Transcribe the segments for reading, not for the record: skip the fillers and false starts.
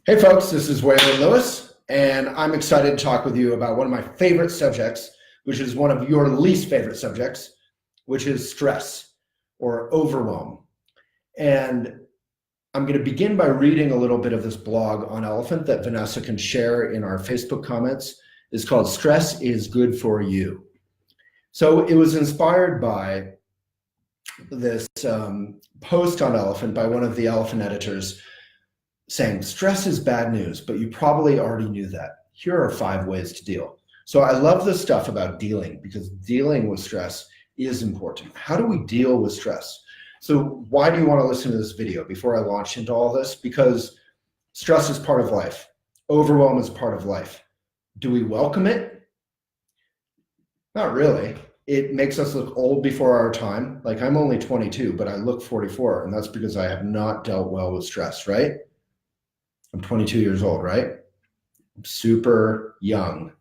Hey folks, this is Waylon Lewis, and I'm excited to talk with you about one of my favorite subjects, which is one of your least favorite subjects, which is stress or overwhelm. And I'm going to begin by reading a little bit of this blog on elephant that Vanessa can share in our Facebook comments. It's called Stress is Good for You. So it was inspired by this post on elephant by one of the elephant editors saying, stress is bad news, but you probably already knew that. Here are 5 ways to deal. So I love this stuff about dealing, because dealing with stress is important. How do we deal with stress? So why do you want to listen to this video before I launch into all this? Because stress is part of life. Overwhelm is part of life. Do we welcome it? Not really. It makes us look old before our time. Like, I'm only 22, but I look 44, and that's because I have not dealt well with stress, right? I'm 22 years old, right? I'm super young,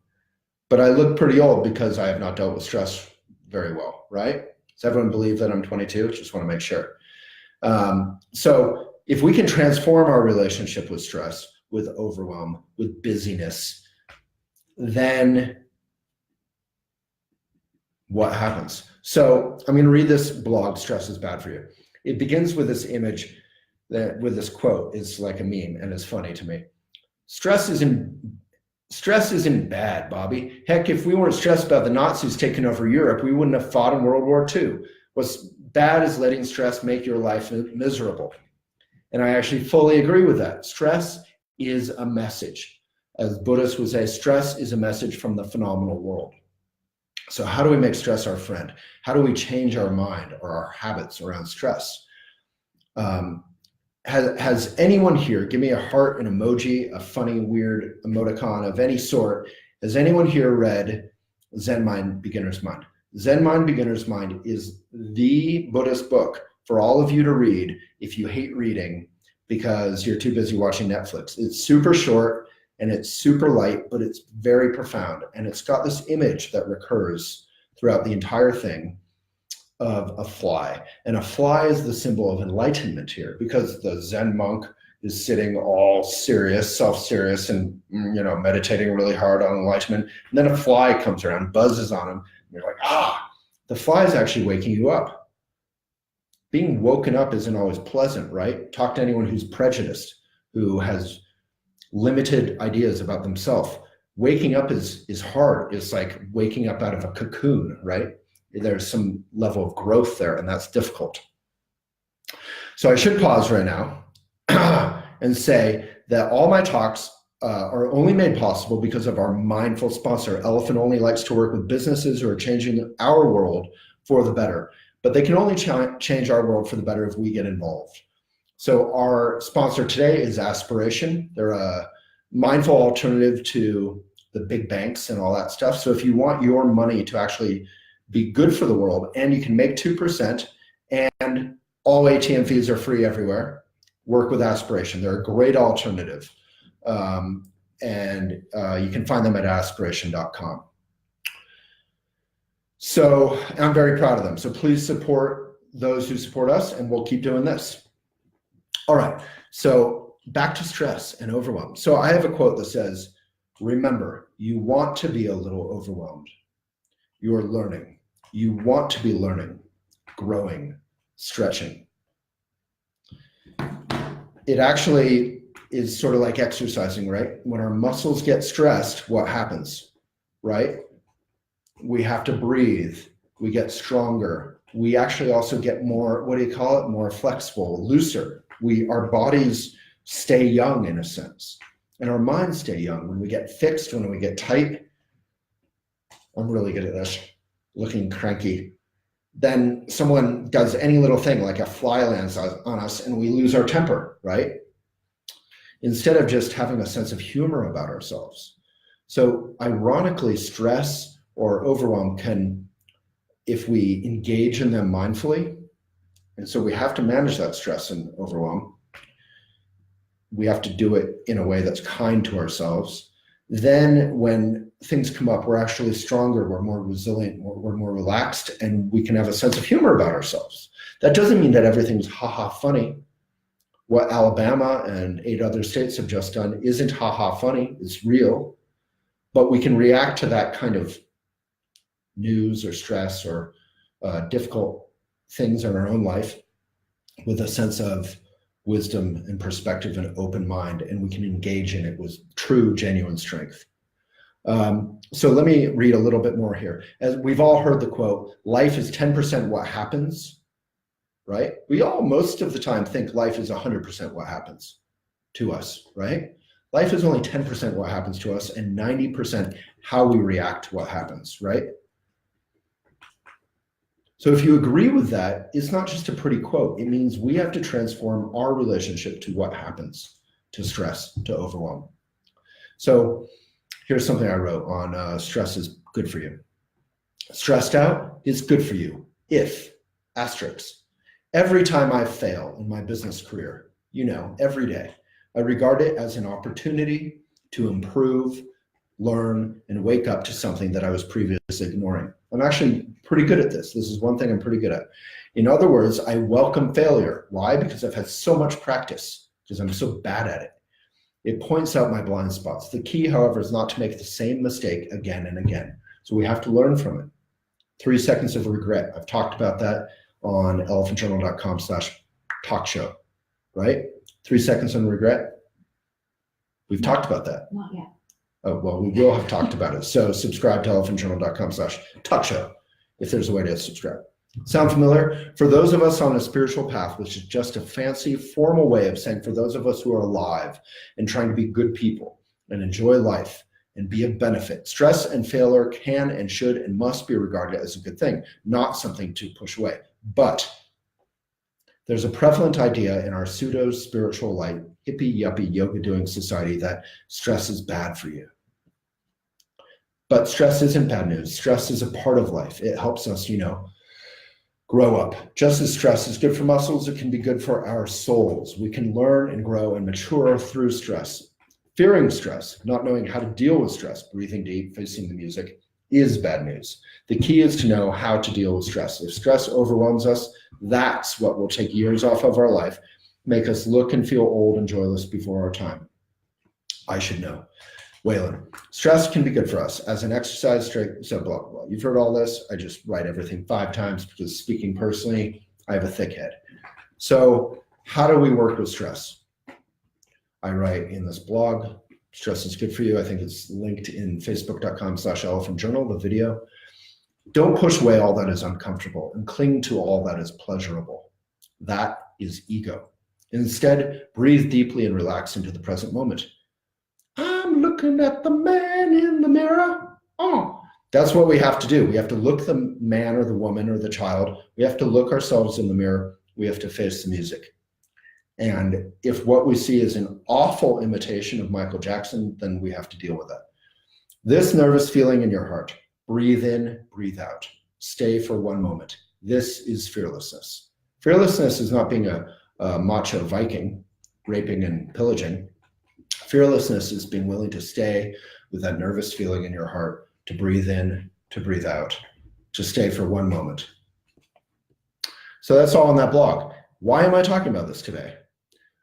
but I look pretty old because I have not dealt with stress very well, right? Does everyone believe that I'm 22? Just want to make sure. So if we can transform our relationship with stress, with overwhelm, with busyness, then what happens? So I'm going to read this blog, Stress is Bad for You. It begins with this image with this quote. Is like a meme and it's funny to me. Stress isn't bad, Bobby. Heck, if we weren't stressed about the Nazis taking over Europe, we wouldn't have fought in World War II. What's bad is letting stress make your life miserable. And I actually fully agree with that. Stress is a message. As Buddhists would say, stress is a message from the phenomenal world. So how do we make stress our friend? How do we change our mind or our habits around stress? Has anyone here, give me a heart, an emoji, a funny, weird emoticon of any sort. Has anyone here read Zen Mind, Beginner's Mind? Zen Mind, Beginner's Mind is the Buddhist book for all of you to read if you hate reading because you're too busy watching Netflix. It's super short and it's super light, but it's very profound. And it's got this image that recurs throughout the entire thing of a fly. And a fly is the symbol of enlightenment here, because the Zen monk is sitting all serious, self-serious, and meditating really hard on enlightenment. And then a fly comes around, buzzes on him, and you're like, the fly is actually waking you up. Being woken up isn't always pleasant, right? Talk to anyone who's prejudiced, who has limited ideas about themselves. Waking up is hard. It's like waking up out of a cocoon, right? There's some level of growth there, and that's difficult. So I should pause right now and say that all my talks are only made possible because of our mindful sponsor. Elephant only likes to work with businesses who are changing our world for the better, but they can only change our world for the better if we get involved. So our sponsor today is Aspiration. They're a mindful alternative to the big banks and all that stuff. So if you want your money to actually be good for the world, and you can make 2%, and all ATM fees are free everywhere, work with Aspiration. They're a great alternative. And you can find them at aspiration.com. So I'm very proud of them. So please support those who support us, and we'll keep doing this. All right, so back to stress and overwhelm. So I have a quote that says, remember, you want to be a little overwhelmed. You are learning. You want to be learning, growing, stretching. It actually is sort of like exercising, right? When our muscles get stressed, what happens, right? We have to breathe. We get stronger. We actually also get more, more flexible, looser. Our bodies stay young in a sense, and our minds stay young. When we get fixed, when we get tight, I'm really good at this, looking cranky. Then someone does any little thing, like a fly lands on us, and we lose our temper, right? Instead of just having a sense of humor about ourselves. So ironically, stress or overwhelm can, if we engage in them mindfully, and so we have to manage that stress and overwhelm, we have to do it in a way that's kind to ourselves. Then when things come up, we're actually stronger, we're more resilient, we're more relaxed, and we can have a sense of humor about ourselves. That doesn't mean that everything's ha-ha funny. What Alabama and 8 other states have just done isn't haha funny, it's real, but we can react to that kind of news or stress or difficult things in our own life with a sense of wisdom and perspective and open mind, and we can engage in it with true, genuine strength. So let me read a little bit more here. As we've all heard the quote, life is 10% what happens, right? We all most of the time think life is 100% what happens to us, right? Life is only 10% what happens to us and 90% how we react to what happens, right? So if you agree with that, it's not just a pretty quote. It means we have to transform our relationship to what happens, to stress, to overwhelm. So here's something I wrote on stress is good for you. Stressed out is good for you if, asterisks, every time I fail in my business career, every day, I regard it as an opportunity to improve, learn, and wake up to something that I was previously ignoring. I'm actually pretty good at this. This is one thing I'm pretty good at. In other words, I welcome failure. Why? Because I've had so much practice, because I'm so bad at it. It points out my blind spots. The key, however, is not to make the same mistake again and again. So we have to learn from it. 3 seconds of regret. I've talked about that on elephantjournal.com/talkshow, right? 3 seconds on regret. We've talked about that. Not yet. Oh, well, we will have talked about it. So subscribe to elephantjournal.com/talkshow if there's a way to subscribe. Sound familiar? For those of us on a spiritual path, which is just a fancy, formal way of saying for those of us who are alive and trying to be good people and enjoy life and be of benefit, stress and failure can and should and must be regarded as a good thing, not something to push away. But there's a prevalent idea in our pseudo-spiritual light, hippie-yuppie yoga-doing society that stress is bad for you. But stress isn't bad news. Stress is a part of life. It helps us, grow up. Just as stress is good for muscles, it can be good for our souls. We can learn and grow and mature through stress. Fearing stress, not knowing how to deal with stress, breathing deep, facing the music, is bad news. The key is to know how to deal with stress. If stress overwhelms us, that's what will take years off of our life, make us look and feel old and joyless before our time. I should know. Waylon, stress can be good for us as an exercise, straight, so blah, blah, blah. You've heard all this. I just write everything 5 times because speaking personally, I have a thick head. So how do we work with stress? I write in this blog, Stress is Good for You. I think it's linked in facebook.com/elephantjournal, the video. Don't push away all that is uncomfortable and cling to all that is pleasurable. That is ego. Instead, breathe deeply and relax into the present moment. I'm looking at the man in the mirror. Oh, that's what we have to do. We have to look the man or the woman or the child. We have to look ourselves in the mirror. We have to face the music. And if what we see is an awful imitation of Michael Jackson, then we have to deal with that. This nervous feeling in your heart, breathe in, breathe out. Stay for 1 moment. This is fearlessness. Fearlessness is not being a macho Viking, raping and pillaging. Fearlessness is being willing to stay with that nervous feeling in your heart, to breathe in, to breathe out, to stay for 1 moment. So that's all on that blog. Why am I talking about this today?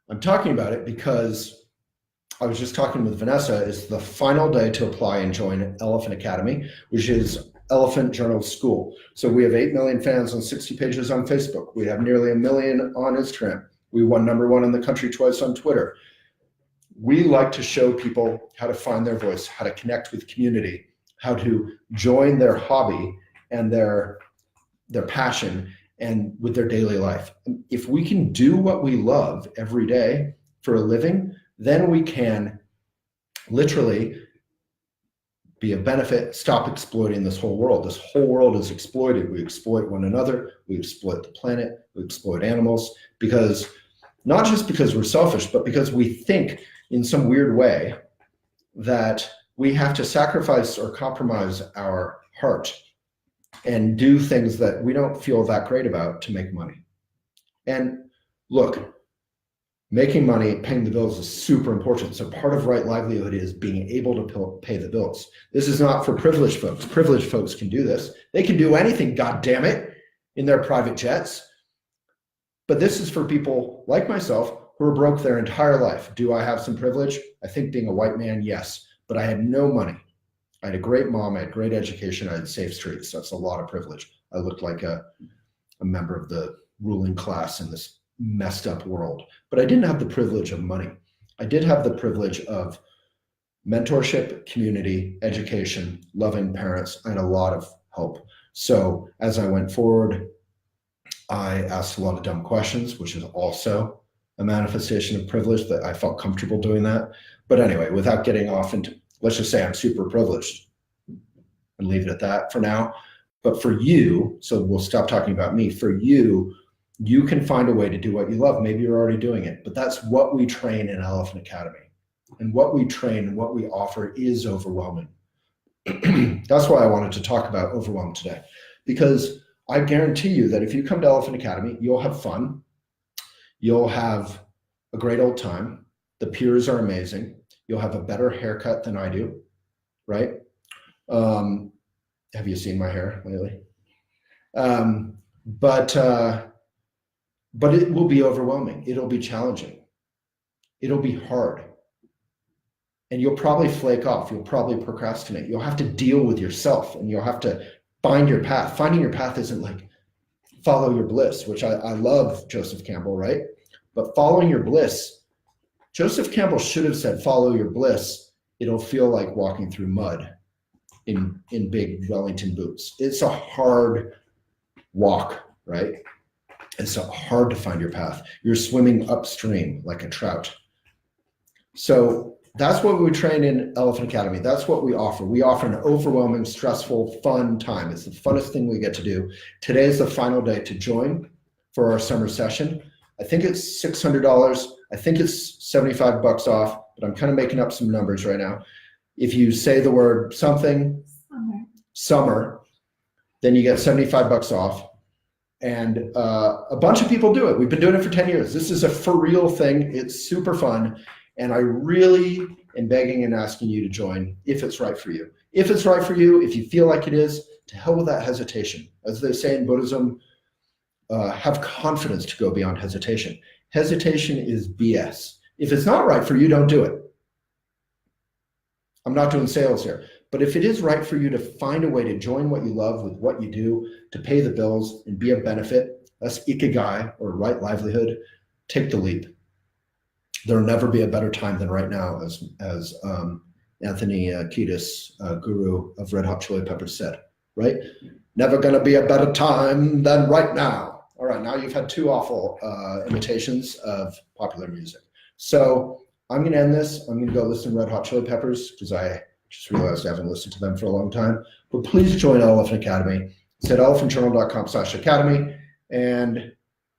I'm talking about it because I was just talking with Vanessa. It's the final day to apply and join Elephant Academy, which is Elephant Journal School. So we have 8 million fans on 60 pages on Facebook. We have nearly 1 million on Instagram. We won #1 in the country twice on Twitter. We like to show people how to find their voice, how to connect with community, how to join their hobby and their passion and with their daily life. If we can do what we love every day for a living, then we can literally be a benefit, stop exploiting this whole world. This whole world is exploited. We exploit one another, we exploit the planet, we exploit animals, because not just because we're selfish, but because we think in some weird way that we have to sacrifice or compromise our heart and do things that we don't feel that great about to make money. And look, making money, paying the bills is super important. So part of right livelihood is being able to pay the bills. This is not for privileged folks. Privileged folks can do this. They can do anything, God damn it, in their private jets. But this is for people like myself, who are broke their entire life. Do I have some privilege? I think being a white man, yes, but I had no money. I had a great mom, I had great education, I had safe streets. That's a lot of privilege. I looked like a member of the ruling class in this messed up world, but I didn't have the privilege of money. I did have the privilege of mentorship, community, education, loving parents. I had a lot of help. So as I went forward, I asked a lot of dumb questions, which is also a manifestation of privilege, that I felt comfortable doing that. But anyway, without getting off into, let's just say I'm super privileged and leave it at that for now. But for you, so we'll stop talking about me, for you, you can find a way to do what you love. Maybe you're already doing it, but that's what we train in Elephant Academy. And what we train and what we offer is overwhelming. That's why I wanted to talk about overwhelm today, because I guarantee you that if you come to Elephant Academy, you'll have fun. You'll have a great old time. The peers are amazing. You'll have a better haircut than I do, right? Have you seen my hair lately? But it will be overwhelming. It'll be challenging. It'll be hard. And you'll probably flake off. You'll probably procrastinate. You'll have to deal with yourself, and you'll have to find your path. Finding your path isn't like follow your bliss, which I love Joseph Campbell, right? But following your bliss, Joseph Campbell should have said, follow your bliss. It'll feel like walking through mud in big Wellington boots. It's a hard walk, right? It's hard to find your path. You're swimming upstream like a trout. So that's what we train in Elephant Academy. That's what we offer. We offer an overwhelming, stressful, fun time. It's the funnest thing we get to do. Today is the final day to join for our summer session. I think it's $600. I think it's $75 off, but I'm kind of making up some numbers right now. If you say the word something, summer, then you get $75 off. And a bunch of people do it. We've been doing it for 10 years. This is a for real thing. It's super fun. And I really am begging and asking you to join if it's right for you. If it's right for you, if you feel like it is, to hell with that hesitation. As they say in Buddhism, have confidence to go beyond hesitation. Hesitation is BS. If it's not right for you, don't do it. I'm not doing sales here. But if it is right for you to find a way to join what you love with what you do, to pay the bills and be of benefit, that's ikigai, or right livelihood, take the leap. There'll never be a better time than right now, as Anthony Kiedis, guru of Red Hot Chili Peppers, said, right? Never gonna be a better time than right now. All right, now you've had two awful imitations of popular music. So I'm gonna end this. I'm gonna go listen to Red Hot Chili Peppers, because I just realized I haven't listened to them for a long time. But please join Elephant Academy. It's at elephantjournal.com/academy. And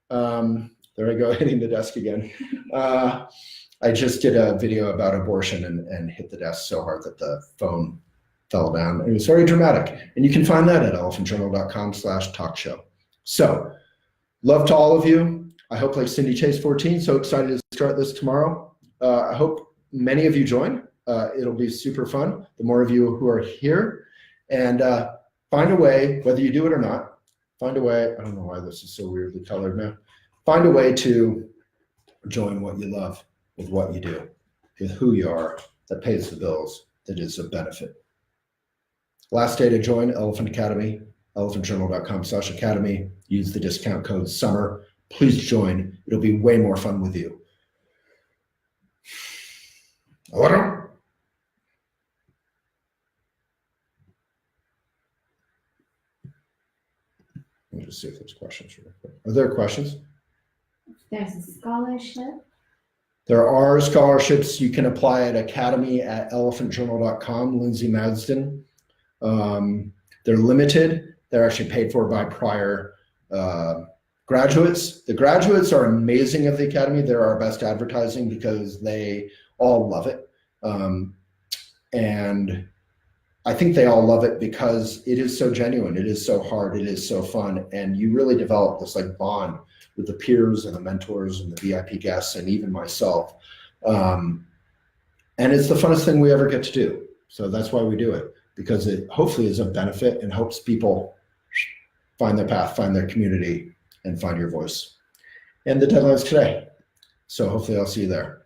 there I go, hitting the desk again. I just did a video about abortion and hit the desk so hard that the phone fell down. It was very dramatic. And you can find that at elephantjournal.com/talkshow. So, love to all of you. I hope, like Cindy Chase 14, so excited to start this tomorrow. I hope many of you join. It'll be super fun, the more of you who are here. And find a way, whether you do it or not, find a way, I don't know why this is so weirdly colored now, find a way to join what you love with what you do, with who you are, that pays the bills, that is of benefit. Last day to join Elephant Academy, elephantjournal.com/academy. Use the discount code SUMMER. Please join. It'll be way more fun with you. Let me just see if there's questions. Are there questions? There's a scholarship. There are scholarships. You can apply at academy@elephantjournal.com. Lindsay Madsden. They're limited. They're actually paid for by prior graduates. The graduates are amazing at the Academy. They're our best advertising because they all love it. And I think they all love it because it is so genuine. It is so hard. It is so fun. And you really develop this like bond with the peers and the mentors and the VIP guests and even myself. And it's the funnest thing we ever get to do. So that's why we do it, because it hopefully is of benefit and helps people find their path, find their community, and find your voice. And the deadline's today. So hopefully I'll see you there.